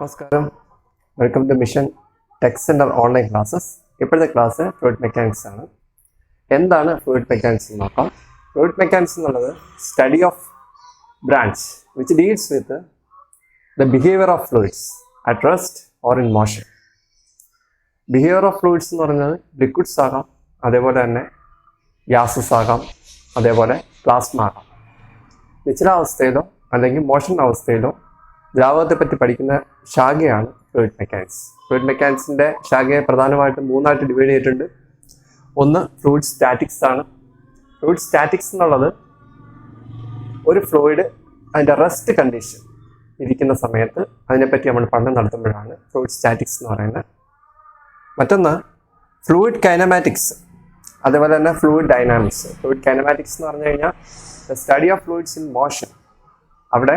നമസ്കാരം, welcome to Mission Tech Centre online classes. ഇപ്പോഴത്തെ class fluid mechanics ആണ്. എന്താണ് ഫ്ലൂയിഡ് മെക്കാനിക്സ് എന്ന് നോക്കാം. ഫ്ലൂയിഡ് മെക്കാനിക്സ് എന്നുള്ളത് study of branch which deals with the behaviour of fluids at rest or in motion. Behaviour of fluids എന്ന് പറയുന്നത് liquids ആകാം, അതേപോലെ തന്നെ ഗ്യാസസ് ആകാം, അതേപോലെ പ്ലാസ്മ ആകാം. നിശ്ചലാവസ്ഥയിലോ അല്ലെങ്കിൽ മോഷൻ അവസ്ഥയിലോ ദ്രാവകത്തെ പറ്റി പഠിക്കുന്ന ശാഖയാണ് ഫ്ലൂയിഡ് മെക്കാനിക്സ്. ഫ്ലൂയിഡ് മെക്കാനിക്സിൻ്റെ ശാഖയെ പ്രധാനമായിട്ടും മൂന്നായിട്ട് ഡിവൈഡ് ചെയ്തിട്ടുണ്ട്. ഒന്ന് ഫ്ലൂയിഡ് സ്റ്റാറ്റിക്സ് ആണ്. ഫ്ലൂയിഡ് സ്റ്റാറ്റിക്സ് എന്നുള്ളത് ഒരു ഫ്ലൂയിഡ് അതിൻ്റെ റെസ്റ്റ് കണ്ടീഷൻ ഇരിക്കുന്ന സമയത്ത് അതിനെപ്പറ്റി നമ്മൾ പഠനം നടത്തുമ്പോഴാണ് ഫ്ലൂയിഡ് സ്റ്റാറ്റിക്സ് എന്ന് പറയുന്നത്. മറ്റൊന്ന് ഫ്ലൂയിഡ് കൈനമാറ്റിക്സ്, അതേപോലെ തന്നെ ഫ്ലൂയിഡ് ഡൈനാമിക്സ്. ഫ്ലൂയിഡ് കൈനമാറ്റിക്സ് എന്ന് പറഞ്ഞു കഴിഞ്ഞാൽ the study of fluids in motion. അവിടെ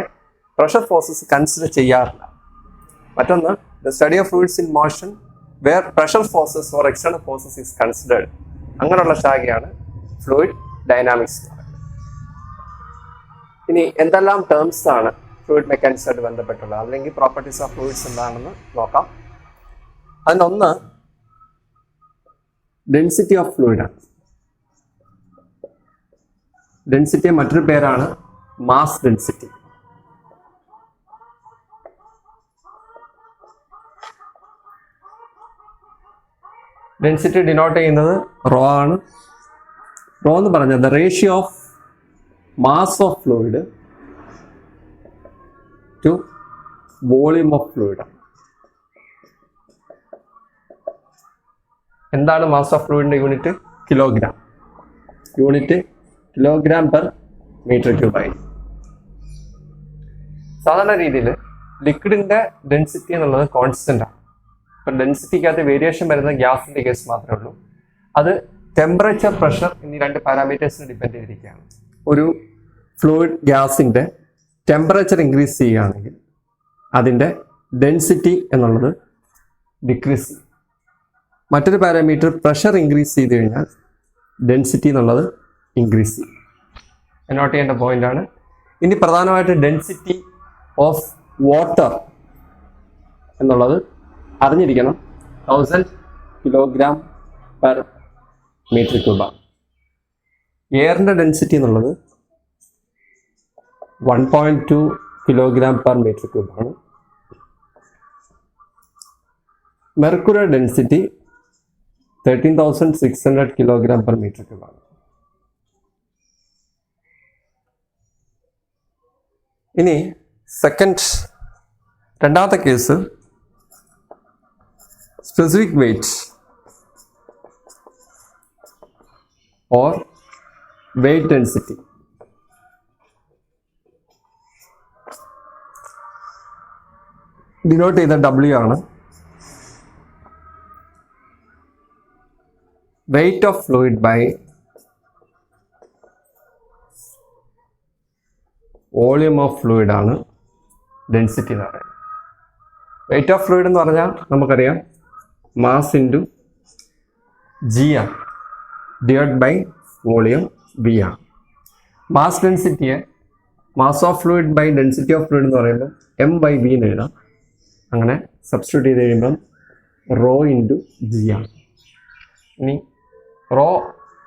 പ്രഷർ ഫോഴ്സസ് കൺസിഡർ ചെയ്യാറില്ല. മറ്റൊന്ന് the study of fluids in motion where pressure forces or external forces is considered. അങ്ങനെയുള്ള ശാഖയാണ് ഫ്ലൂയിഡ് ഡൈനാമിക്സ് എന്ന് പറയുന്നത്. ഇനി എന്തെല്ലാം ടേംസ് ആണ് ഫ്ലൂയിഡ് മെക്കാനിക്സ് ആയിട്ട് ബന്ധപ്പെട്ടുള്ളത്, അല്ലെങ്കിൽ പ്രോപ്പർട്ടീസ് ഓഫ് ഫ്ലൂയിഡ്സ് എന്താണെന്ന് നോക്കാം. അതിനൊന്ന് ഡെൻസിറ്റി ഓഫ് ഫ്ലൂയിഡ് ആണ്. ഡെൻസിറ്റിയെ മറ്റൊരു പേരാണ് മാസ് ഡെൻസിറ്റി. ഡെൻസിറ്റി ഡിനോട്ട് ചെയ്യുന്നത് റോ ആണ്. റോ എന്ന് പറഞ്ഞത് the ratio of mass of fluid to volume of fluid. എന്താണ് മാസ് ഓഫ് ഫ്ലൂയിഡിന്റെ unit? Kilogram. Unit kilogram per metre ക്യൂബായി. സാധാരണ രീതിയിൽ ലിക്വിഡിന്റെ ഡെൻസിറ്റി എന്നുള്ളത് കോൺസ്റ്റന്റ് ആണ്. ഇപ്പം ഡെൻസിറ്റിക്കകത്ത് വേരിയേഷൻ വരുന്ന ഗ്യാസിന്റെ കേസ് മാത്രമേ ഉള്ളൂ. അത് ടെമ്പറേച്ചർ, പ്രഷർ എന്നീ രണ്ട് പാരാമീറ്റേഴ്സിനെ ഡിപ്പെൻഡ് ചെയ്തിരിക്കുകയാണ്. ഒരു ഫ്ലൂയിഡ് ഗ്യാസിന്റെ ടെമ്പറേച്ചർ ഇൻക്രീസ് ചെയ്യുകയാണെങ്കിൽ അതിൻ്റെ ഡെൻസിറ്റി എന്നുള്ളത് ഡിക്രീസ് ചെയ്യും. മറ്റൊരു പാരാമീറ്റർ പ്രഷർ ഇൻക്രീസ് ചെയ്ത് കഴിഞ്ഞാൽ ഡെൻസിറ്റി എന്നുള്ളത് ഇൻക്രീസ് ചെയ്യും. നോട്ട് ചെയ്യേണ്ട പോയിന്റാണ്. ഇനി പ്രധാനമായിട്ട് ഡെൻസിറ്റി ഓഫ് വാട്ടർ എന്നുള്ളത് അറിഞ്ഞിരിക്കണം. 1000 കിലോഗ്രാം പെർ മീറ്റർ ക്യൂബാണ്. എയറിൻ്റെ ഡെൻസിറ്റി എന്നുള്ളത് 1.2 കിലോഗ്രാം പെർ മീറ്റർ ക്യൂബാണ്. Mercury density 13,600 kilogram per metre ക്യൂബാണ്. ഇനി രണ്ടാമത്തെ case specific weight or weight density. Denote ചെയ്ത W ആണ്. weight of fluid by volume of fluid ആണ് ഡെൻസിറ്റി എന്ന് പറയുന്നത്. weight of fluid എന്ന് പറഞ്ഞാൽ നമുക്കറിയാം മാസ് ഇൻറ്റു ജി ആണ്, ഡിവൈഡ് ബൈ വോളിയം വി ആണ്. മാസ് ഡെൻസിറ്റിയെ mass of fluid by density of fluid എന്ന് പറയുമ്പോൾ എം ബൈ വി എന്ന് എഴുതാം. അങ്ങനെ സബ്സ്റ്റിറ്റ്യൂട്ട് ചെയ്ത് കഴിയുമ്പം റോ ഇൻറ്റു ജി ആണ്. ഇനി rho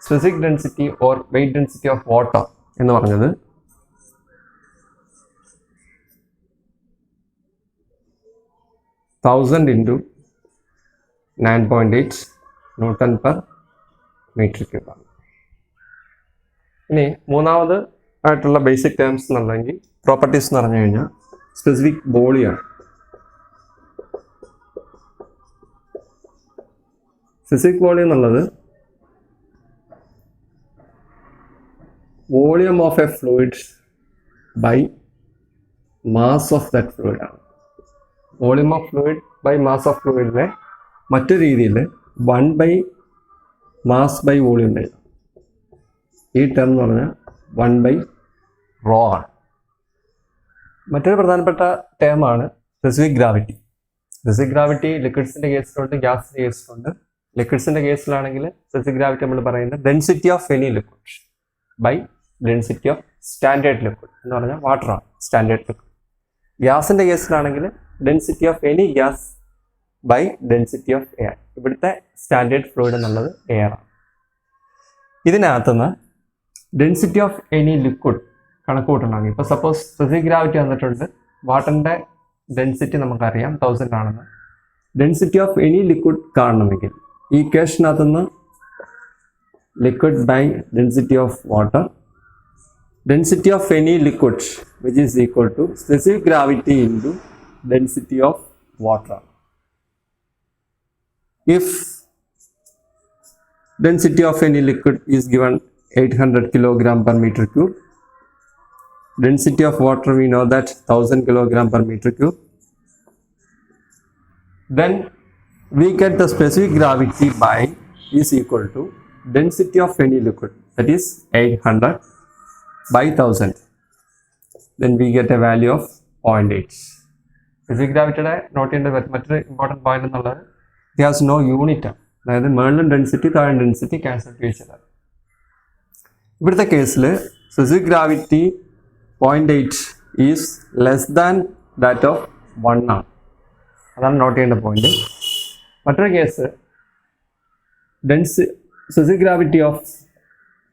specific density or weight density of water എന്ന് പറഞ്ഞത് 1000 ഇൻറ്റു 9.8 ന്യൂട്ടൺ പെർ മീറ്റർ ക്യൂബാണ്. ഇനി മൂന്നാമത് ആയിട്ടുള്ള ബേസിക് ടേംസ് എന്നുള്ളതെങ്കിൽ പ്രോപ്പർട്ടീസ് എന്ന് പറഞ്ഞു കഴിഞ്ഞാൽ സ്പെസിഫിക് വോളിയാണ്. സ്പെസിഫിക് വോളിയം എന്നുള്ളത് volume of a fluid by mass of that fluid ആണ്. Volume of fluid by mass of ഫ്ലൂയിഡിനെ മറ്റൊരു രീതിയിൽ 1 ബൈ മാസ് ബൈ വോളിയം എഴുതാം. ഈ ടേം എന്ന് പറഞ്ഞാൽ 1 ബൈ റോ ആണ്. മറ്റൊരു പ്രധാനപ്പെട്ട ടേമാണ് സ്പെസിഫിക് ഗ്രാവിറ്റി. സ്പെസിഫിക് ഗ്രാവിറ്റി ലിക്വിഡ്സിൻ്റെ കേസിലുണ്ട്, ഗ്യാസിൻ്റെ കേസിലുണ്ട്. ലിക്വിഡ്സിൻ്റെ കേസിലാണെങ്കിൽ സ്പെസിഫിക് ഗ്രാവിറ്റി നമ്മൾ പറയുന്നത് density of any liquid by density of standard liquid എന്ന് പറഞ്ഞാൽ വാട്ടറാണ് സ്റ്റാൻഡേർഡ് ലിക്വിഡ്. ഗ്യാസിൻ്റെ കേസിലാണെങ്കിൽ density of any gas by density of air. ഇവിടുത്തെ സ്റ്റാൻഡേർഡ് ഫ്ലൂയിഡ് എന്നുള്ളത് എയർ ആണ്. ഇതിനകത്തുനിന്ന് ഡെൻസിറ്റി ഓഫ് എനി ലിക്വിഡ് കണക്ക് കൂട്ടണമെങ്കിൽ, ഇപ്പോൾ സപ്പോസ് സ്പെസിഫിക് ഗ്രാവിറ്റി വന്നിട്ടുണ്ട്, വാട്ടറിൻ്റെ ഡെൻസിറ്റി നമുക്കറിയാം 1000 ആണെന്ന്. ഡെൻസിറ്റി ഓഫ് എനി ലിക്വിഡ് കാണണമെങ്കിൽ ഈ ഇക്വേഷനകത്തുനിന്ന് liquid by density of water, density of any liquid which is equal to specific gravity into density of water. If density of any liquid is given 800 kilogram per meter cube, density of water we know that 1000 kilogram per meter cube, then we get the specific gravity by is equal to density of any liquid, that is 800 by 1000. Then we get a value of 0.8. Physical gravity not ചെയ്യേണ്ട മറ്റൊരു important point എന്നുള്ളത് it has no unit. അതായത് മേളിലും density താഴെ density cancel ചെയ്തത്. ഇവിടുത്തെ കേസിൽ physical gravity 0.8 is less than that of 1 ആണ്. അതാണ് നോട്ട് ചെയ്യേണ്ട പോയിന്റ്. മറ്റൊരു case specific gravity of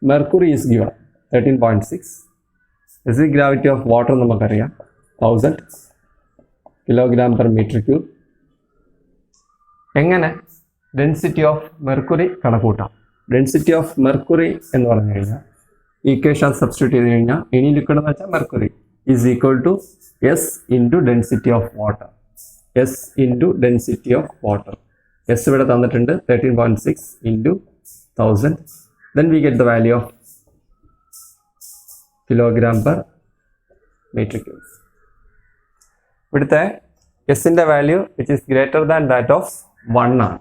mercury is given 13.6. Specific gravity of water നമുക്കറിയാം 1000 kilogram per meter cube. എങ്ങനെ ഡെൻസിറ്റി ഓഫ് മെർക്കുറി കണക്കൂട്ടാം? ഡെൻസിറ്റി ഓഫ് മെർക്കുറി എന്ന് പറഞ്ഞു കഴിഞ്ഞാൽ ഈക്വേഷൻ സബ്സ്റ്റിറ്റ്യൂട്ട് ചെയ്ത് കഴിഞ്ഞാൽ എനി ലിക്വിഡ് എന്ന് വെച്ചാൽ mercury is equal to S into density of water. S into density of water. S ഇവിടെ തന്നിട്ടുണ്ട് 13.6 into 1000. Then we get the value of kilogram per meter cube. ഇവിടുത്തെ എസിൻ്റെ value which is greater than that of 1 ആണ്.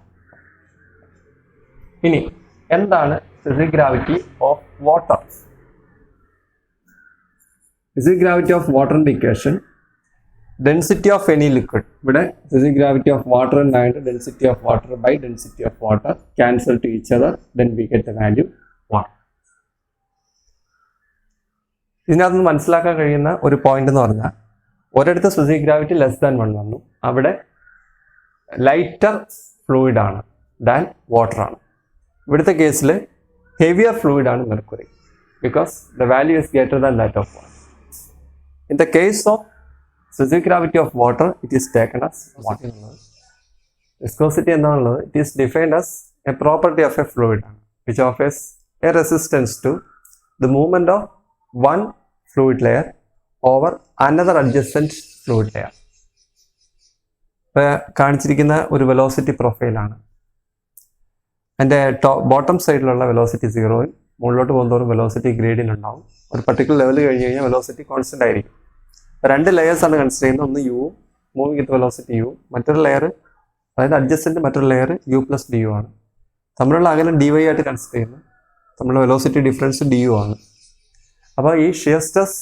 ഇനി എന്താണ് physical gravity of water? Physical gravity of വാട്ടറിൻ്റെ equation density of any liquid, ഇവിടെ physical gravity of water ഉണ്ടായിട്ട് density of water by density of water cancel to each other, then we get the value 1. ഇതിനകത്ത് നിന്ന് മനസ്സിലാക്കാൻ കഴിയുന്ന ഒരു point എന്ന് പറഞ്ഞാൽ ഒരിടത്ത് ഫിസിക്കൽ ഗ്രാവിറ്റി ലെസ് ദാൻ 1 വന്നു, അവിടെ ലൈറ്റർ ഫ്ലൂയിഡ് ആണ് ദാൻ വാട്ടർ ആണ്. ഇവിടുത്തെ കേസിൽ ഹെവിയർ ഫ്ലൂയിഡ് ആണ് mercury, because the value is greater than that of 1. In the case of physical gravity of water, it is taken as water. Viscosity എന്താണുള്ളത്, it is defined as a property of a fluid which offers a resistance to the movement of one fluid layer over another adjacent fluid layer. ഇപ്പോൾ കാണിച്ചിരിക്കുന്ന ഒരു velocity പ്രൊഫൈലാണ്. അതിൻ്റെ bottom സൈഡിലുള്ള velocity 0-ഉം മുകളിലോട്ട് പോകുന്നതോറും velocity gradient ഉണ്ടാവും. ഒരു particular level കഴിഞ്ഞ് കഴിഞ്ഞാൽ വെലോസിറ്റി കോൺസ്റ്റൻ്റ് ആയിരിക്കും. 2 ലെയേഴ്സാണ് കൺസിഡർ ചെയ്യുന്നത്. ഒന്ന് യുവും മൂവിങ് വിത്ത് വെലോസിറ്റി യുവും, മറ്റൊരു ലെയർ അതായത് അഡ്ജസ്റ്റൻ്റ് മറ്റൊരു layer U plus D U ആണ്. തമ്മിലുള്ള അകലം ഡി വൈ ആയിട്ട് കൺസിഡർ ചെയ്യുന്നത്. തമ്മിലുള്ള വെലോസിറ്റി ഡിഫറൻസ് ഡി യു ആണ്. അപ്പോൾ ഈ shear stress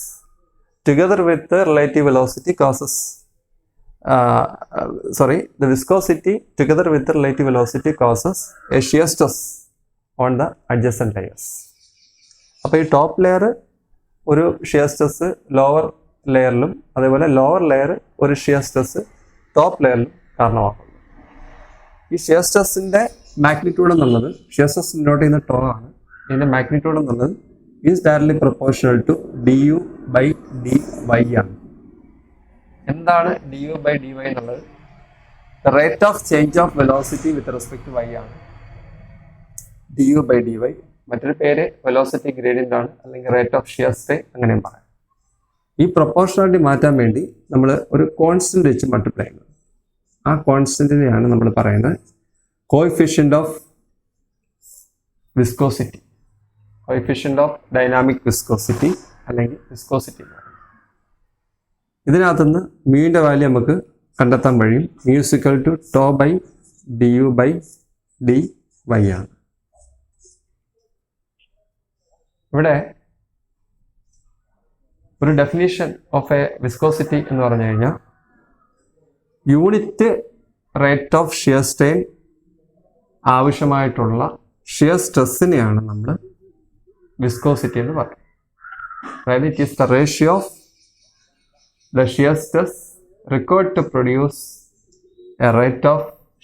together with relative velocity causes the viscosity together with the relative velocity causes a shear stress on the adjacent layers. അപ്പോൾ ഈ ടോപ്പ് ലെയർ ഒരു shear stress lower ലെയറിലും അതേപോലെ lower layer ഒരു shear stress top ലെയറിലും കാരണമാക്കുന്നു. ഈ shear സ്ട്രെസ്സിൻ്റെ മാഗ്നിറ്റ്യൂഡ് എന്നുള്ളത്, ഷിയർ സ്ട്രെസ് ഡിനോട്ട് ചെയ്യുന്ന ടോ ആണ്, ഇതിൻ്റെ മാഗ്നിറ്റ്യൂഡ് എന്നുള്ളത് is directly proportional to D U by D Y ആണ്. എന്താണ് D U by D Y എന്നുള്ളത്? Rate of change of velocity with respect to Y ആണ് D U by D Y. മറ്റൊരു പേര് വെലോസിറ്റി ഗ്രേഡിയൻ്റ് ആണ്, അല്ലെങ്കിൽ rate of shear strain അങ്ങനെയും പറയാം. ഈ പ്രൊപ്പോർഷണാലിറ്റി മാറ്റാൻ വേണ്ടി നമ്മൾ ഒരു കോൺസ്റ്റന്റ് വെച്ച് മൾട്ടിപ്ലൈ ചെയ്യുന്നത്. ആ കോൺസ്റ്റന്റിനെയാണ് നമ്മൾ പറയുന്നത് coefficient of viscosity, coefficient of dynamic viscosity അല്ലെങ്കിൽ വിസ്കോസിറ്റി. ഇതിനകത്തുനിന്ന് മ്യൂവിൻ്റെ വാല്യൂ നമുക്ക് കണ്ടെത്താൻ കഴിയും. Mu is equal to tau by D U by D Y ആണ്. ഇവിടെ ഒരു ഡെഫിനിഷൻ ഓഫ് എ വിസ്കോസിറ്റി എന്ന് പറഞ്ഞു കഴിഞ്ഞാൽ unit rate of shear strain ആവശ്യമായിട്ടുള്ള ഷിയർ സ്ട്രെസ്സിനെയാണ് നമ്മൾ വിസ്കോസിറ്റി എന്ന് പറയുന്നത്. അതായത് it is the ratio of the shear stress required to produce a rate of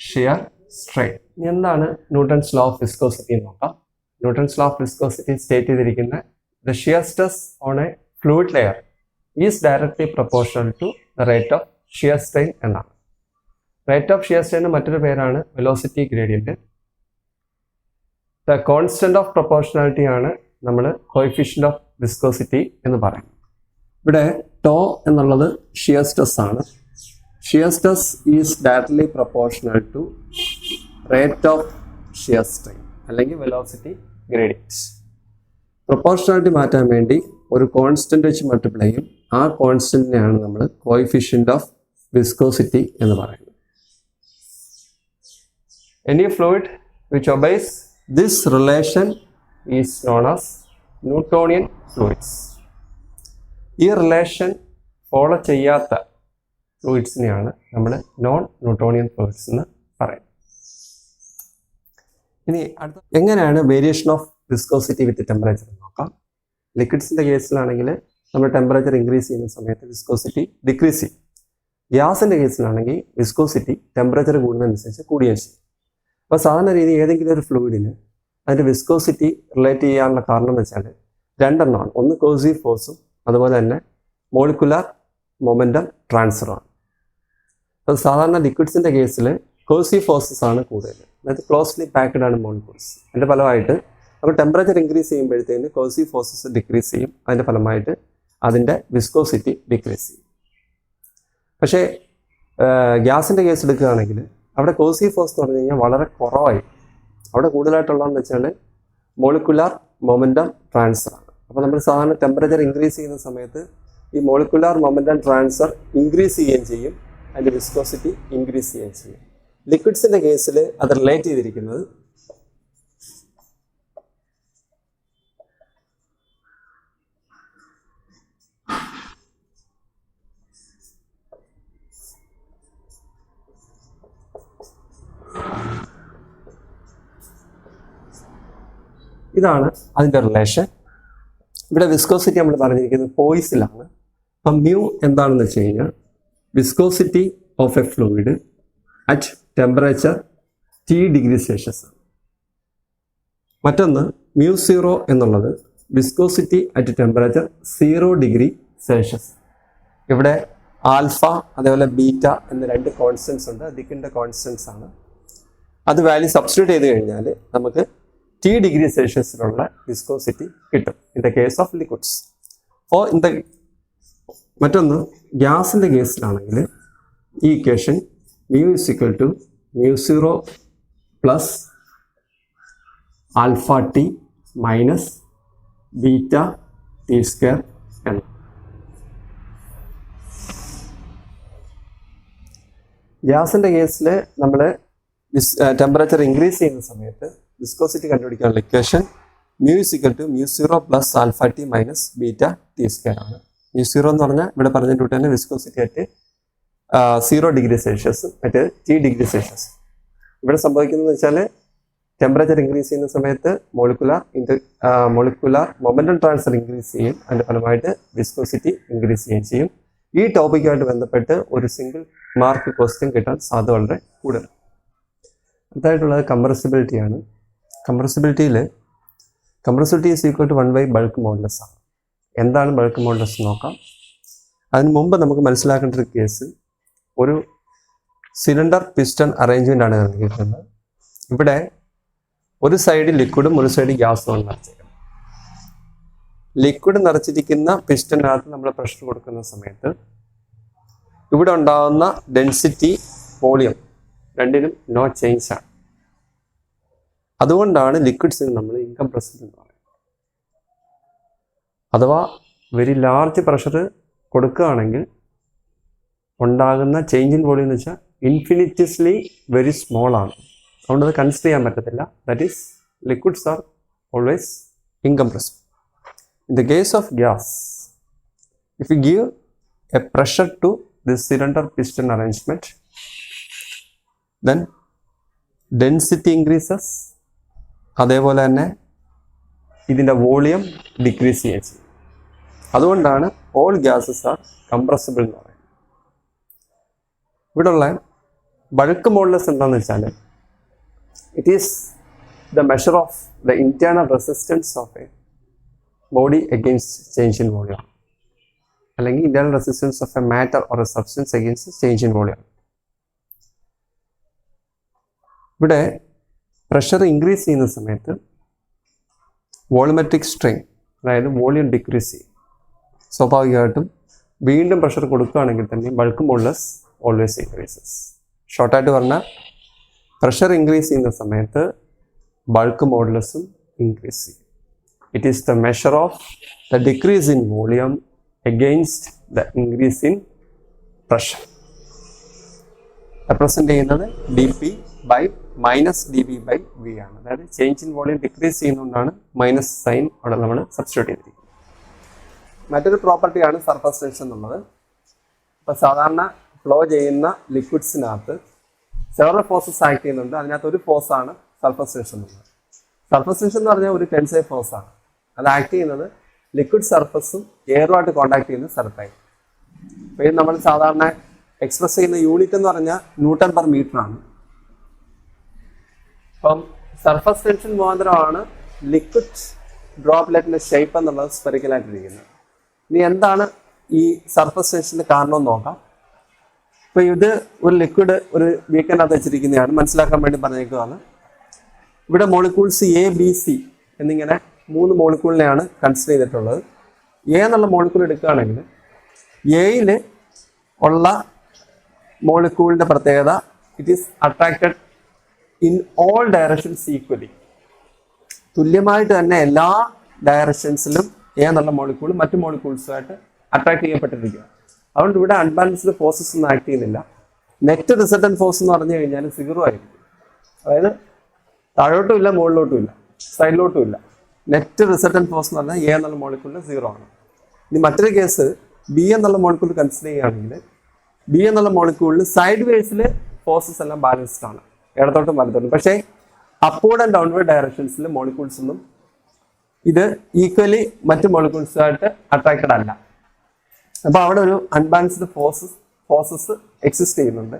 shear strain. എന്താണ് ന്യൂട്ടൺസ് ലോ ഓഫ് വിസ്കോസിറ്റി നോക്കാം. Newton's law of viscosity state ചെയ്തിരിക്കുന്ന the shear stress on a fluid layer is directly proportional to the rate of shear strain എന്നാണ്. Rate of shear strain മറ്റൊരു പേരാണ് velocity gradient. The constant of proportionality ആണ് നമ്മൾ coefficient of viscosity എന്ന് പറയും. ഇവിടെ tau എന്നുള്ളത് ഷിയർ സ്ട്രെസ് ആണ്. Shear stress is directly proportional to rate of shear strain അല്ലെങ്കിൽ വെലോസിറ്റി ഗ്രേഡിയൻറ്റ്. പ്രൊപ്പോർഷണാലിറ്റി മാറ്റാൻ വേണ്ടി ഒരു കോൺസ്റ്റന്റ് വെച്ച് മൾട്ടിപ്ലൈ ചെയ്യും. ആ കോൺസ്റ്റന്റിനെയാണ് നമ്മൾ കോഎഫിഷ്യന്റ് ഓഫ് വിസ്കോസിറ്റി എന്ന് പറയുന്നത്. Any fluid which obeys this relation is known as Newtonian fluids. ഈ റിലേഷൻ ഫോളോ ചെയ്യാത്ത ഫ്ലൂയിഡ്സിനെയാണ് നമ്മൾ നോൺ ന്യൂട്ടോണിയൻ ഫ്ലൂയിഡ്സ് എന്ന് പറയുന്നത്. ഇനി അടുത്ത എങ്ങനെയാണ് variation of viscosity with temperature നോക്കാം. ലിക്വിഡ്സിൻ്റെ കേസിലാണെങ്കിൽ നമ്മൾ ടെമ്പറേച്ചർ ഇൻക്രീസ് ചെയ്യുന്ന സമയത്ത് വിസ്കോസിറ്റി ഡിക്രീസ് ചെയ്യും. ഗ്യാസിൻ്റെ കേസിലാണെങ്കിൽ വിസ്കോസിറ്റി ടെമ്പറേച്ചർ കൂടുന്നതനുസരിച്ച് കൂടുകയും ചെയ്യും. അപ്പോൾ സാധാരണ രീതി ഏതെങ്കിലും ഒരു ഫ്ലൂയിഡിന് അതിൻ്റെ വിസ്കോസിറ്റി റിലേറ്റ് ചെയ്യാനുള്ള കാരണം എന്ന് വെച്ചാൽ രണ്ടെണ്ണമാണ്. ഒന്ന് കോസീവ് ഫോഴ്സും അതുപോലെ തന്നെ മോളിക്കുലാർ മൊമെൻറ്റം ട്രാൻസ്ഫറുമാണ്. അപ്പോൾ സാധാരണ ലിക്വിഡ്സിൻ്റെ കേസിൽ കോസീവ് ഫോഴ്സസ് ആണ് കൂടുതൽ, അതായത് ക്ലോസ്ലി പാക്ഡ് ആണ് മോളിക്യൂൾസ്. അതിൻ്റെ ഫലമായിട്ട് അപ്പോൾ ടെമ്പറേച്ചർ ഇൻക്രീസ് ചെയ്യുമ്പോഴത്തേന് കോസീവ് ഫോഴ്സസ് ഡിക്രീസ് ചെയ്യും. അതിൻ്റെ ഫലമായിട്ട് അതിൻ്റെ വിസ്കോസിറ്റി ഡിക്രീസ് ചെയ്യും. പക്ഷേ ഗ്യാസിൻ്റെ കേസ് എടുക്കുകയാണെങ്കിൽ അവിടെ കോസീവ് ഫോഴ്സ് എന്ന് പറഞ്ഞു കഴിഞ്ഞാൽ വളരെ കുറവായി. അവിടെ കൂടുതലായിട്ടുള്ളതെന്ന് വെച്ചാൽ മോളിക്കുലാർ മൊമെൻറ്റം ട്രാൻസ്ഫർ ആണ്. അപ്പോൾ നമ്മൾ സാധാരണ ടെമ്പറേച്ചർ ഇൻക്രീസ് ചെയ്യുന്ന സമയത്ത് ഈ മോളിക്കുലാർ മൊമെൻറ്റം ട്രാൻസ്ഫർ ഇൻക്രീസ് ചെയ്യുകയും ചെയ്യും, അതിൻ്റെ വിസ്കോസിറ്റി ഇൻക്രീസ് ചെയ്യുകയും ചെയ്യും. ലിക്വിഡ്സിൻ്റെ കേസിൽ അത് റിലേറ്റ് ചെയ്തിരിക്കുന്നത് ഇതാണ് അതിൻ്റെ റിലേഷൻ. ഇവിടെ വിസ്കോസിറ്റി നമ്മൾ പറഞ്ഞിരിക്കുന്നത് പോയിസിലാണ്. അപ്പം മ്യൂ എന്താണെന്ന് വെച്ച് കഴിഞ്ഞാൽ viscosity of a fluid at temperature T°C. മറ്റൊന്ന് μ0 എന്നുള്ളത് വിസ്കോസിറ്റി അറ്റ് ടെമ്പറേച്ചർ 0°C. ഇവിടെ ആൽഫ അതേപോലെ ബീറ്റ എന്ന രണ്ട് കോൺസ്റ്റൻസ് ഉണ്ട്. ദിക്കിൻ്റെ കോൺസ്റ്റൻസ് ആണ്. അത് വാല്യൂ സബ്സ്റ്റിറ്റ്യൂട്ട് ചെയ്ത് കഴിഞ്ഞാൽ നമുക്ക് T°C വിസ്കോസിറ്റി കിട്ടും in the case of liquids. മറ്റൊന്ന് ഗ്യാസിൻ്റെ കേസിലാണെങ്കിൽ ഈ equation μ=μ0 plus alpha T minus beta T square എന്ന്. ഗ്യാസിൻ്റെ കേസിൽ നമ്മൾ ടെമ്പറേച്ചർ ഇൻക്രീസ് ചെയ്യുന്ന സമയത്ത് വിസ്കോസിറ്റി കണ്ടുപിടിക്കാനുള്ള equation μ=μ0 plus alpha T minus beta T square ആണ്. μ0 എന്ന് പറഞ്ഞാൽ ഇവിടെ പറഞ്ഞിട്ട് തന്നെ വിസ്കോസിറ്റി അറ്റ് 0°C മറ്റേ T°C. ഇവിടെ സംഭവിക്കുന്നത് വെച്ചാൽ ടെമ്പറേച്ചർ ഇൻക്രീസ് ചെയ്യുന്ന സമയത്ത് മോളിക്കുലാർ മൊമെൻറ്റം ട്രാൻസ്ഫർ ഇൻക്രീസ് ചെയ്യും. അതിൻ്റെ ഫലമായിട്ട് വിസ്കോസിറ്റി ഇൻക്രീസ് ചെയ്യുകയും ചെയ്യും. ഈ ടോപ്പിക്കുമായിട്ട് ബന്ധപ്പെട്ട് ഒരു സിംഗിൾ മാർക്ക് ക്വസ്റ്റ്യൻ കിട്ടാൻ സാധ്യത വളരെ കൂടുതൽ. അടുത്തായിട്ടുള്ളത് കംപ്രസിബിലിറ്റിയാണ്. Compressibility is equal to 1 by bulk modulus ആണ്. എന്താണ് ബൾക്ക് മോഡുലസ് നോക്കാം. അതിന് മുമ്പ് നമുക്ക് മനസ്സിലാക്കേണ്ട ഒരു കേസ്, ഒരു സിലിണ്ടർ പിസ്റ്റൺ അറേഞ്ച്മെൻ്റ് ആണ് നൽകിയിരിക്കുന്നത്. ഇവിടെ ഒരു സൈഡ് ലിക്വിഡും ഒരു സൈഡ് ഗ്യാസും നിറച്ചിരിക്കുന്നത്. ലിക്വിഡ് നിറച്ചിരിക്കുന്ന പിസ്റ്റണിനകത്ത് നമ്മൾ പ്രഷർ കൊടുക്കുന്ന സമയത്ത് ഇവിടെ ഉണ്ടാകുന്ന ഡെൻസിറ്റി വോളിയം രണ്ടിനും നോ ചേഞ്ച് ആണ്. അതുകൊണ്ടാണ് ലിക്വിഡ്സിന് നമ്മൾ ഇൻകംപ്രസിബിൾ എന്ന് പറയുന്നത്. അഥവാ വെരി ലാർജ് പ്രഷർ കൊടുക്കുകയാണെങ്കിൽ ഉണ്ടാകുന്ന ചേഞ്ച് ഇൻ വോളിയം എന്ന് വെച്ചാൽ ഇൻഫിനിറ്റിസ്ലി വെരി സ്മോൾ ആണ്. അതുകൊണ്ട് അത് കൺസിഡർ ചെയ്യാൻ പറ്റത്തില്ല. That is liquids are always incompressible. In the case of gas, if you give a pressure to this cylinder piston arrangement, then density increases, അതേപോലെ തന്നെ ഇതിൻ്റെ വോളിയം ഡിക്രീസ് ചെയ്യുകയും ചെയ്യും. അതുകൊണ്ടാണ് ഓൾ ഗ്യാസസ് ആർ കംപ്രസിബിൾ എന്ന് പറയുന്നത്. ഇവിടെയുള്ള ബൾക്ക് മോഡുലസ് എന്താണെന്ന് വെച്ചാൽ it is the measure of the internal resistance of a body against change in volume, അല്ലെങ്കിൽ internal resistance of a matter or a substance against change in volume. ഇവിടെ pressure increase ചെയ്യുന്ന സമയത്ത് volumetric strain, അതായത് volume decrease ചെയ്യും. സ്വാഭാവികമായിട്ടും വീണ്ടും pressure കൊടുക്കുകയാണെങ്കിൽ തന്നെ ബൾക്ക് മോഡുലസ് ഓൾവേസ് ഇൻക്രീസസ്. ഷോർട്ടായിട്ട് പറഞ്ഞാൽ പ്രഷർ ഇൻക്രീസ് ചെയ്യുന്ന സമയത്ത് ബൾക്ക് മോഡുലസും ഇൻക്രീസ് ചെയ്യും. It is the measure of the decrease in volume against the increase in pressure. Represent ചെയ്യുന്നത് D P by minus D B by V ആണ്. അതായത് change in volume decrease ചെയ്യുന്നതുകൊണ്ടാണ് minus sign അവിടെ നമ്മൾ substitute ചെയ്തിരിക്കുന്നത്. മറ്റൊരു പ്രോപ്പർട്ടിയാണ് സർഫസ് ടെൻഷൻ എന്നുള്ളത്. ഇപ്പോൾ സാധാരണ ഫ്ലോ ചെയ്യുന്ന ലിക്വിഡ്സിനകത്ത് സെവറൽ ഫോഴ്സസ് ആക്ട് ചെയ്യുന്നുണ്ട്. അതിനകത്ത് ഒരു ഫോഴ്സാണ് സർഫസ് ടെൻഷൻ എന്നുള്ളത്. സർഫസ് ടെൻഷൻ എന്ന് പറഞ്ഞാൽ ഒരു ടെൻസൈൽ ഫോഴ്സാണ്. അത് ആക്ട് ചെയ്യുന്നത് ലിക്വിഡ് സർഫസും എയറുമായിട്ട് കോൺടാക്ട് ചെയ്യുന്ന സ്ഥലത്തായി. അപ്പോൾ ഇത് നമ്മൾ സാധാരണ എക്സ്പ്രസ് ചെയ്യുന്ന യൂണിറ്റ് എന്ന് പറഞ്ഞാൽ ന്യൂട്ടൺ പെർ മീറ്റർ ആണ്. അപ്പം സർഫസ് ടെൻഷൻ മുഖാന്തരമാണ് ലിക്വിഡ് ഡ്രോപ്ലെറ്റിന്റെ ഷേപ്പ് എന്നുള്ളത് സ്പെറിക്കലായിട്ടിരിക്കുന്നത്. ഇനി എന്താണ് ഈ സർഫസ് ടെൻഷന്റെ കാരണം എന്ന് നോക്കാം. ഇപ്പൊ ഇത് ഒരു ലിക്വിഡ് ഒരു ബീക്കറിനകത്ത് വെച്ചിരിക്കുന്നതാണ്, മനസ്സിലാക്കാൻ വേണ്ടി പറഞ്ഞേക്കുകയാണ്. ഇവിടെ മോളിക്യൂൾസ് എ ബി സി എന്നിങ്ങനെ 3 മോളിക്യൂളിനെയാണ് കൺസിഡർ ചെയ്തിട്ടുള്ളത്. എ എന്നുള്ള മോളിക്യൂൾ എടുക്കുകയാണെങ്കിൽ എയിൽ ഉള്ള മോളിക്യൂളിന്റെ പ്രത്യേകത it is attracted in all directions equally. തുല്യമായിട്ട് തന്നെ എല്ലാ ഡയറക്ഷൻസിലും എ എന്നുള്ള മോളിക്യൂൾ മറ്റു മോളിക്യൂൾസുമായിട്ട് അട്രാക്ട് ചെയ്യപ്പെട്ടിരിക്കുക. അതുകൊണ്ട് ഇവിടെ അൺബാലൻസ്ഡ് ഫോഴ്സസ് ഒന്നും ആക്ട് ചെയ്യുന്നില്ല. നെറ്റ് റിസൾട്ടന്റ് ഫോഴ്സ് എന്ന് പറഞ്ഞു കഴിഞ്ഞാൽ 0 ആയിരിക്കും. അതായത് താഴോട്ടും ഇല്ല, മുകളിലോട്ടും ഇല്ല, സൈഡിലോട്ടും ഇല്ല. നെറ്റ് റിസൾട്ടന്റ് ഫോഴ്സ് എന്ന് പറഞ്ഞാൽ എ എന്നുള്ള മോളിക്യൂളിന് 0 ആണ്. ഇനി മറ്റൊരു കേസ് ബി എന്നുള്ള മോളിക്യൂൾ കൺസിഡർ ചെയ്യുകയാണെങ്കിൽ ബി എന്നുള്ള മോളിക്യൂളിൽ സൈഡ് വേസിൽ ഫോഴ്സസ് എല്ലാം ബാലൻസ്ഡ് ആണ്, ഇടത്തോട്ടും വലത്തോട്ടും. പക്ഷേ അപ്വേർഡ് ആൻഡ് ഡൗൺവേർഡ് ഡയറക്ഷൻസിൽ മോളിക്യൂൾസ് ഒന്നും ഇത് ഈക്വലി മറ്റു മോളിക്യൂൾസുമായിട്ട് അട്രാക്റ്റഡ് അല്ല. അപ്പോൾ അവിടെ ഒരു അൺബാലൻസ്ഡ് ഫോഴ്സസ് എക്സിസ്റ്റ് ചെയ്യുന്നുണ്ട്.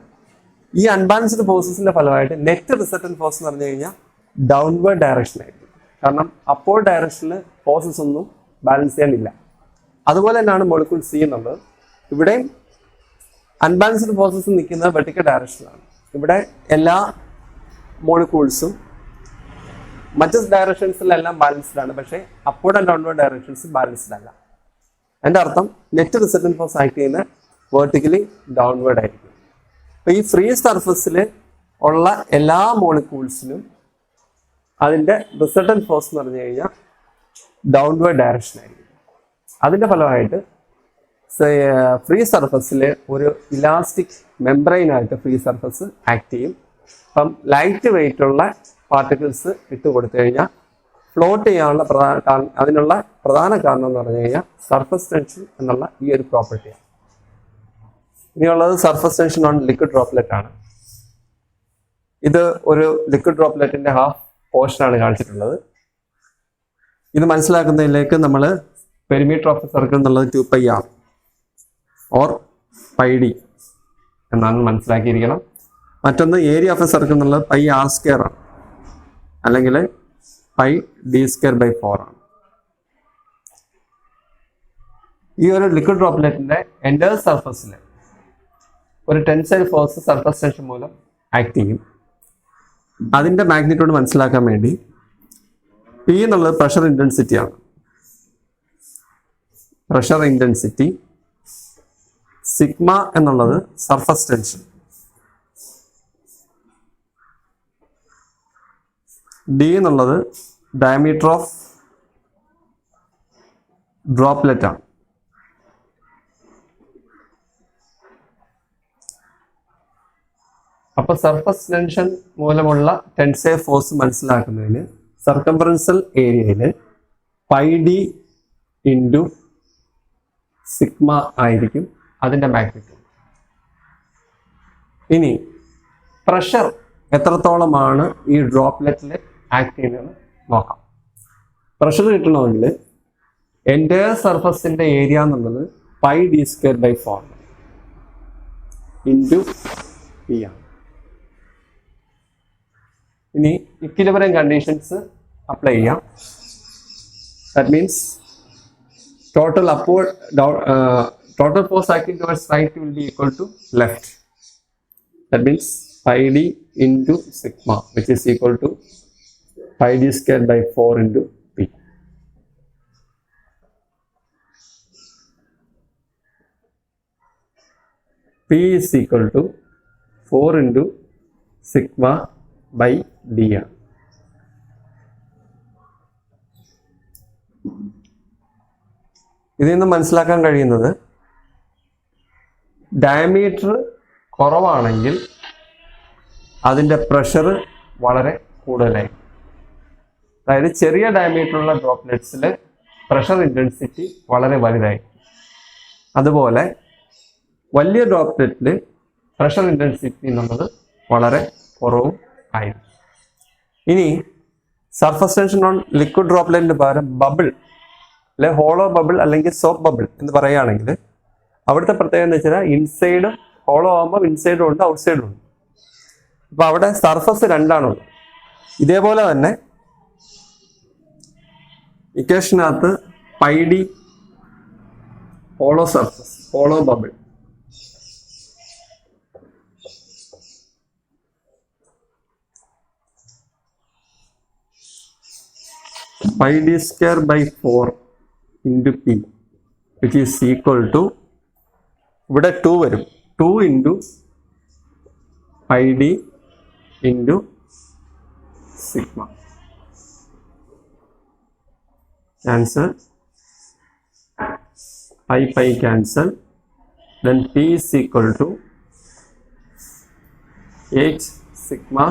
ഈ അൺബാലൻസ്ഡ് ഫോഴ്സസിന്റെ ഫലമായിട്ട് നെറ്റ് റിസൾട്ടന്റ് ഫോഴ്സ് എന്ന് പറഞ്ഞു കഴിഞ്ഞാൽ ഡൗൺവേർഡ് ഡയറക്ഷൻ ആയിരിക്കും. കാരണം അപ്വേർഡ് ഡയറക്ഷനിൽ ഫോഴ്സസ് ഒന്നും ബാലൻസ് ചെയ്യാനില്ല. അതുപോലെ തന്നെയാണ് മോളിക്യൂൾ സി എന്നുള്ളത്. ഇവിടെയും അൺബാലൻസ്ഡ് ഫോഴ്സസ് നിൽക്കുന്നത് വെർട്ടിക്കൽ ഡയറക്ഷനിലാണ്. ഇവിടെ എല്ലാ മോളിക്യൂൾസും മറ്റ് ഡയറക്ഷൻസിലെല്ലാം ബാലൻസ്ഡ് ആണ്, പക്ഷേ upward and downward directions balanced അല്ല. എൻ്റെ അർത്ഥം നെറ്റ് റിസൾട്ടന്റ് ഫോഴ്സ് ആക്ട് ചെയ്യുന്ന വെർട്ടിക്കലി ഡൗൺവേർഡ് ആയിരിക്കും. അപ്പോൾ ഈ ഫ്രീ സർഫസിൽ ഉള്ള എല്ലാ മോളിക്യൂൾസിനും അതിൻ്റെ റിസൾട്ടന്റ് ഫോഴ്സ് എന്ന് പറഞ്ഞു കഴിഞ്ഞാൽ ഡൗൺവേർഡ് ഡയറക്ഷൻ ആയിരിക്കും. അതിൻ്റെ ഫലമായിട്ട് ഫ്രീ സർഫസിൽ ഒരു ഇലാസ്റ്റിക് മെംബ്രെയിനായിട്ട് ഫ്രീ സർഫസ് ആക്ട് ചെയ്യും. അപ്പം ലൈറ്റ് വെയിറ്റ് ഉള്ള പാർട്ടിക്കിൾസ് ഇട്ട് കൊടുത്തു കഴിഞ്ഞാൽ ഫ്ലോട്ട് ചെയ്യാനുള്ള അതിനുള്ള പ്രധാന കാരണം എന്ന് പറഞ്ഞു കഴിഞ്ഞാൽ സർഫസ് ടെൻഷൻ എന്നുള്ള ഈ ഒരു പ്രോപ്പർട്ടിയാണ്. ഇനിയുള്ളത് surface tension on liquid droplet ആണ്. ഇത് ഒരു ലിക്വിഡ് ഡ്രോപ്ലെറ്റിന്റെ ഹാഫ് പോർഷനാണ് കാണിച്ചിട്ടുള്ളത്. ഇത് മനസ്സിലാക്കുന്നതിലേക്ക് നമ്മൾ പെരിമീറ്റർ ഓഫ് സർക്കിൾ എന്നുള്ളത് 2πr ഓർ πd എന്നാണ് മനസ്സിലാക്കിയിരിക്കണം. മറ്റൊന്ന് ഏരിയ ഓഫ് എ സർക്കിൾ എന്നുള്ളത് πr² ആണ്, അല്ലെങ്കിൽ πd²/4 ആണ്. ഈ ഒരു ലിക്വിഡ് ഡ്രോപ്ലെറ്റിന്റെ എൻഡർ സർഫസിൽ ഒരു ടെൻസൈൽ ഫോഴ്സ് സർഫസ് ടെൻഷൻ മൂലം ആക്ട് ചെയ്യും. അതിന്റെ മാഗ്നിറ്റ്യൂഡ് മനസ്സിലാക്കാൻ വേണ്ടി പി എന്നുള്ളത് പ്രഷർ ഇന്റൻസിറ്റി ആണ്. പ്രഷർ ഇന്റൻസിറ്റി, സിഗ്മ എന്നുള്ളത് സർഫസ് ടെൻഷൻ, ഡി എന്നുള്ളത് ഡയമീറ്റർ ഓഫ് ഡ്രോപ്ലെറ്റ് ആണ്. അപ്പൊ സർഫസ് ടെൻഷൻ മൂലമുള്ള ടെൻസൈൽ ഫോഴ്സ് മനസ്സിലാക്കുന്നതിന് സർക്കംഫറൻഷ്യൽ ഏരിയയിൽ πd ഇൻറ്റു സിഗ്മ ആയിരിക്കും അതിൻ്റെ മാഗ്നിറ്റ്യൂഡ്. ഇനി പ്രഷർ എത്രത്തോളമാണ് ഈ ഡ്രോപ്ലെറ്റിൽ ആക്ട് ചെയ്യുന്നതെന്ന് നോക്കാം. പ്രഷർ കിട്ടണമെങ്കിൽ എൻ്റെ സർഫസിൻ്റെ ഏരിയ എന്നുള്ളത് πd²/4. ഇൻറ്റു പി ആണ്. ഇനി ഇക്വിലിബ്രിയം കണ്ടീഷൻസ് അപ്ലൈ ചെയ്യാം. That means total upward total force acting towards right will be equal to left. That means pi d into sigma, which is equal to pi d squared by 4 into p. P is equal to 4 into sigma by d. ഇതിൽ നിന്ന് മനസ്സിലാക്കാൻ കഴിയുന്നത് diameter കുറവാണെങ്കിൽ അതിൻ്റെ pressure വളരെ കൂടുതലായിരിക്കും. അതായത് ചെറിയ ഡയമീറ്ററുള്ള ഡ്രോപ്ലെറ്റ്സിൽ പ്രഷർ ഇൻറ്റൻസിറ്റി വളരെ വലുതായിരിക്കും. അതുപോലെ വലിയ ഡ്രോപ്ലെറ്റിൽ പ്രഷർ ഇൻറ്റൻസിറ്റി എന്നുള്ളത് വളരെ കുറവും ആയിരിക്കും. ഇനി സർഫസ് ടെൻഷൻ ഓൺ ലിക്വിഡ് ഡ്രോപ്ലെറ്റിന് പകരം ബബിൾ അല്ലെ ഹോളോ ബബിൾ അല്ലെങ്കിൽ സോപ്പ് ബബിൾ എന്ന് പറയുകയാണെങ്കിൽ അവിടുത്തെ പ്രത്യേകത എന്ന് വെച്ചാൽ ഇൻസൈഡും ഹോളോ ആകുമ്പോൾ ഇൻസൈഡും ഉണ്ട് ഔട്ട്സൈഡും ഉണ്ട്. അപ്പോൾ അവിടെ സർഫസ് രണ്ടാണുള്ളത്. ഇതേപോലെ തന്നെ ഇക്വേഷനകത്ത് pi D hollow surface hollow bubble pi d square by 4 into p, which is equal to ഇവിടെ 2 വരും. 2 into pi d into sigma. Cancel. Pi cancel. Then p is equal to 8 sigma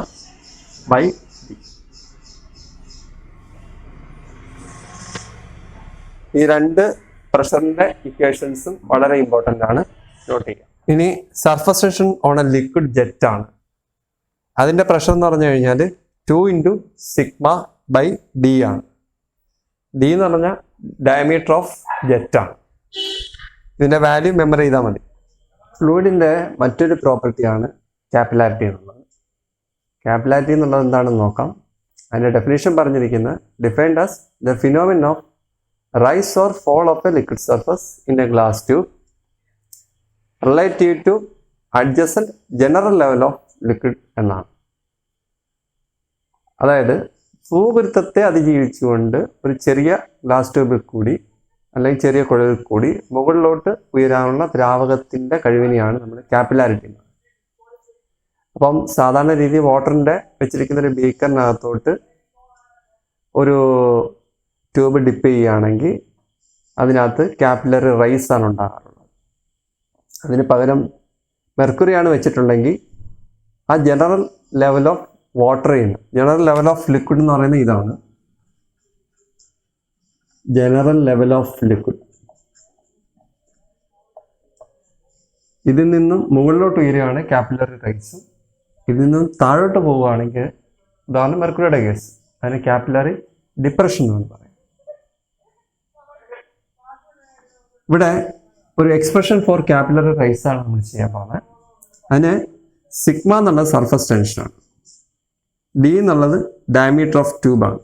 by d. ഈ രണ്ട് പ്രഷറിന്റെ ഇക്വേഷൻസും വളരെ important ആണ്, not ചെയ്യുക. ഇനി surface tension on A liquid jet ആണ്. അതിന്റെ പ്രഷർ എന്ന് പറഞ്ഞു കഴിഞ്ഞാൽ 2 into sigma by d ആണ്. d എന്ന് പറഞ്ഞാൽ ഡയമീറ്റർ ഓഫ് ജെറ്റ് ആണ്. ഇതിന്റെ വാല്യൂ മെമ്മറി ചെയ്താൽ മതി. ഫ്ലൂയിഡിന്റെ മറ്റൊരു പ്രോപ്പർട്ടിയാണ് കാപ്പിലാരിറ്റി എന്നുള്ളത്. കാപ്പിലാരിറ്റി എന്നുള്ളത് എന്താണെന്ന് നോക്കാം. അതിന്റെ ഡെഫിനേഷൻ പറഞ്ഞിരിക്കുന്നത് defined as the phenomenon of rise or fall of a liquid surface in a glass tube relative to adjacent general level of liquid എന്നാണ്. അതായത് ഭൂഗുരുത്വത്തെ അതിജീവിച്ചുകൊണ്ട് ഒരു ചെറിയ ഗ്ലാസ് ട്യൂബിൽ കൂടി അല്ലെങ്കിൽ ചെറിയ കുഴലിൽ കൂടി മുകളിലോട്ട് ഉയരാനുള്ള ദ്രാവകത്തിൻ്റെ കഴിവിനെയാണ് നമ്മൾ കാപ്പിലാരിറ്റി എന്ന് പറയുന്നത്. അപ്പം സാധാരണ രീതി വാട്ടറിൻ്റെ വെച്ചിരിക്കുന്ന ഒരു ബീക്കറിനകത്തോട്ട് ഒരു ട്യൂബ് ഡിപ്പ് ചെയ്യുകയാണെങ്കിൽ അതിനകത്ത് കാപ്പിലറി റൈസ് ആണ് ഉണ്ടാകാറുള്ളത്. അതിന് പകരം മെർക്കുറിയാണ് വെച്ചിട്ടുണ്ടെങ്കിൽ ആ general level of water general level of liquid എന്ന് പറയുന്നത് ഇതാണ്. ജനറൽ ലെവൽ ഓഫ് ലിക്വിഡ് ഇതിൽ നിന്നും മുകളിലോട്ട് ഉയരുകയാണ് കാപ്പിലറി റൈസും. ഇതിൽ നിന്നും താഴോട്ട് പോവുകയാണെങ്കിൽ ഇതാണ് മെർക്കുറിയുടെ കേസ്. അതിന് കാപ്പിലറി ഡിപ്രഷൻ എന്ന് പറയും. ഇവിടെ ഒരു എക്സ്പ്രഷൻ ഫോർ കാപ്പിലറി റൈസ് ആണ് നമ്മൾ ചെയ്യാൻ പോകുന്നത്. അതിന് സിഗ്മ എന്നുള്ളത് സർഫസ് ടെൻഷനാണ്, ഡി എന്നുള്ളത് ഡയമീറ്റർ ഓഫ് ട്യൂബാണ്,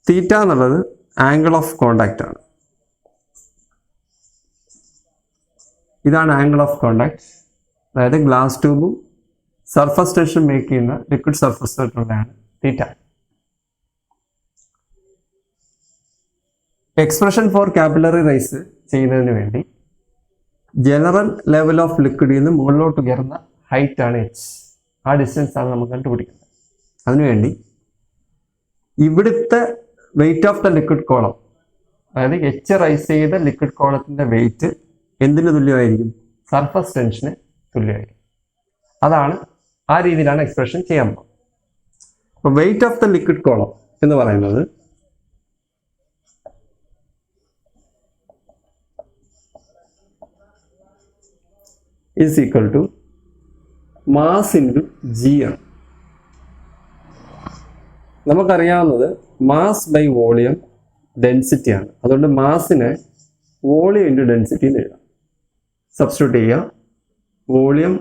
തീറ്റ എന്നുള്ളത് ആംഗിൾ ഓഫ് കോണ്ടാക്റ്റ് ആണ്. ഇതാണ് ആംഗിൾ ഓഫ് കോണ്ടാക്ട്. അതായത് ഗ്ലാസ് ട്യൂബും സർഫസ് ടെൻഷൻ മേക്ക് ചെയ്യുന്ന ലിക്വിഡ് സർഫസിലാണ് theta. Expression for capillary rise ചെയ്യുന്നതിന് വേണ്ടി ജനറൽ ലെവൽ ഓഫ് ലിക്വിഡിൽ നിന്ന് മുകളിലോട്ട് ഉയർന്ന ഹൈറ്റ് ആണ് h. ആ ഡിസ്റ്റൻസ് ആണ് നമുക്ക് കണ്ടുപിടിക്കുന്നത്. അതിനുവേണ്ടി ഇവിടുത്തെ weight of the liquid column, അതായത് h റൈസ് ചെയ്ത ലിക്വിഡ് കോളത്തിന്റെ വെയിറ്റ് എന്തിന് തുല്യമായിരിക്കും? സർഫസ് ടെൻഷന് തുല്യമായിരിക്കും. അതാണ് ആ രീതിയിലാണ് എക്സ്പ്രഷൻ ചെയ്യാൻ പോകുന്നത്. അപ്പോൾ weight of the liquid column എന്ന് പറയുന്നത് is equal to mass into g ആണ്. നമുക്കറിയാവുന്നത് മാസ് ബൈ വോളിയം ഡെൻസിറ്റി ആണ്. അതുകൊണ്ട് മാസിനെ വോളിയം ഇൻറ്റു ഡെൻസിറ്റി എന്ന് എഴുതാം. സബ്സ്റ്റിറ്റ്യൂട്ട് ചെയ്യുക. Volume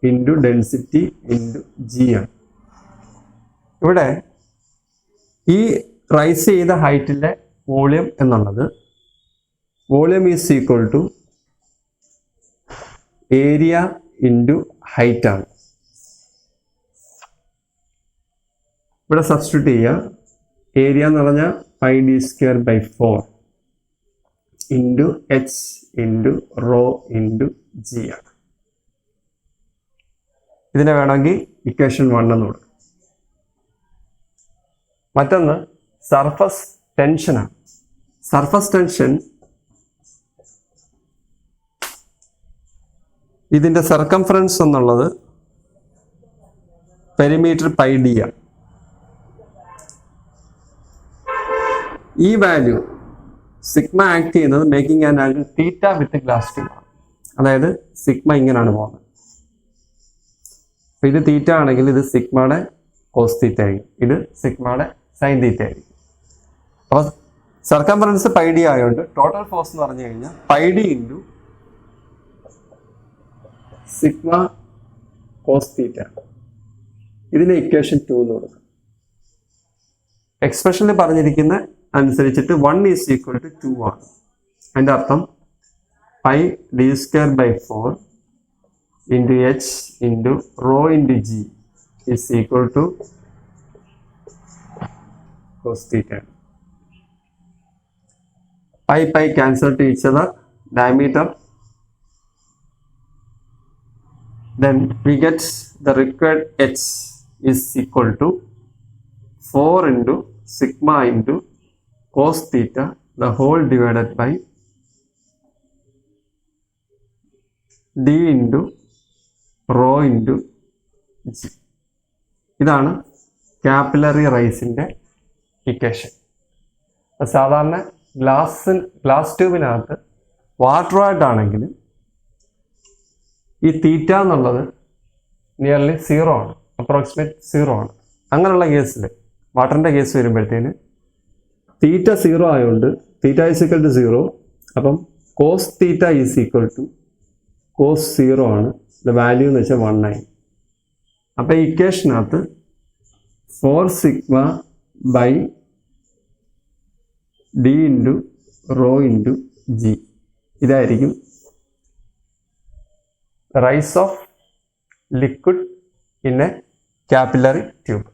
into density into G ആണ്. ഇവിടെ ഈ റൈസ് ചെയ്ത ഹൈറ്റിലെ വോളിയം എന്നുള്ളത് volume is equal to area into height ആണ്. ഇവിടെ സബ്സ്റ്റിറ്റ്യൂട്ട് ചെയ്യുക. ഏരിയ എന്ന് പറഞ്ഞാൽ pi D square by 4 into H into rho into G ആണ്. ഇതിനെ വേണമെങ്കിൽ ഇക്വേഷൻ 1 എന്ന് കൊടുക്കും. മറ്റൊന്ന് സർഫസ് ടെൻഷനാണ്. സർഫസ് ടെൻഷൻ ഇതിൻ്റെ സർക്കംഫറൻസ് എന്നുള്ളത് പെരിമീറ്റർ പൈ ഡി ആണ്. ഈ വാല്യൂ സിഗ്മ ആക്ട് ചെയ്യുന്നത് making an angle theta with glass tube ആണ്. അതായത് സിഗ്മ ഇങ്ങനെയാണ് പോകുന്നത്. അപ്പോൾ ഇത് തീറ്റ ആണെങ്കിൽ ഇത് സിഗ്മയുടെ കോസ് തീറ്റ ആയിരിക്കും, ഇത് സിഗ്മയുടെ സൈൻ തീറ്റ ആയിരിക്കും. അപ്പോൾ സർക്കംഫറൻസ് പൈ ഡി ആയതുകൊണ്ട് ടോട്ടൽ ഫോഴ്സ് എന്ന് പറഞ്ഞു കഴിഞ്ഞാൽ pi D into sigma cos theta. ഇതിന് ഇക്വേഷൻ 2 എന്ന് കൊടുക്കും. എക്സ്പ്രഷനിൽ പറഞ്ഞിരിക്കുന്ന അനുസരിച്ചിട്ട് 1 ഈസ് ഈക്വൽ ടു 2 ആണ്. അതിൻ്റെ അർത്ഥം pi D square by 4 into H into rho into g is equal to cos theta. Pi cancel to each other, diameter. Then we get the required h is equal to 4 into sigma into cos theta the whole divided by d into rho into g. ഇതാണ് capillary റൈസിൻ്റെ equation. സാധാരണ glass ട്യൂബിനകത്ത് water ആയിട്ടാണെങ്കിൽ ഈ തീറ്റ എന്നുള്ളത് nearly 0 ആണ്, approximate 0 ആണ്. അങ്ങനെയുള്ള കേസിൽ വാട്ടറിൻ്റെ കേസ് വരുമ്പോഴത്തേന് തീറ്റ 0 ആയതുകൊണ്ട് തീറ്റ ഈസ് ഈക്വൽ ടു 0. അപ്പം cos theta is equal to cos 0 ആണ്. വാല്യൂ എന്ന് വെച്ചാൽ 1 ആയി. അപ്പം ഈ ഇക്വേഷനകത്ത് 4 sigma by D into rho into G ഇതായിരിക്കും rise of liquid in a capillary tube.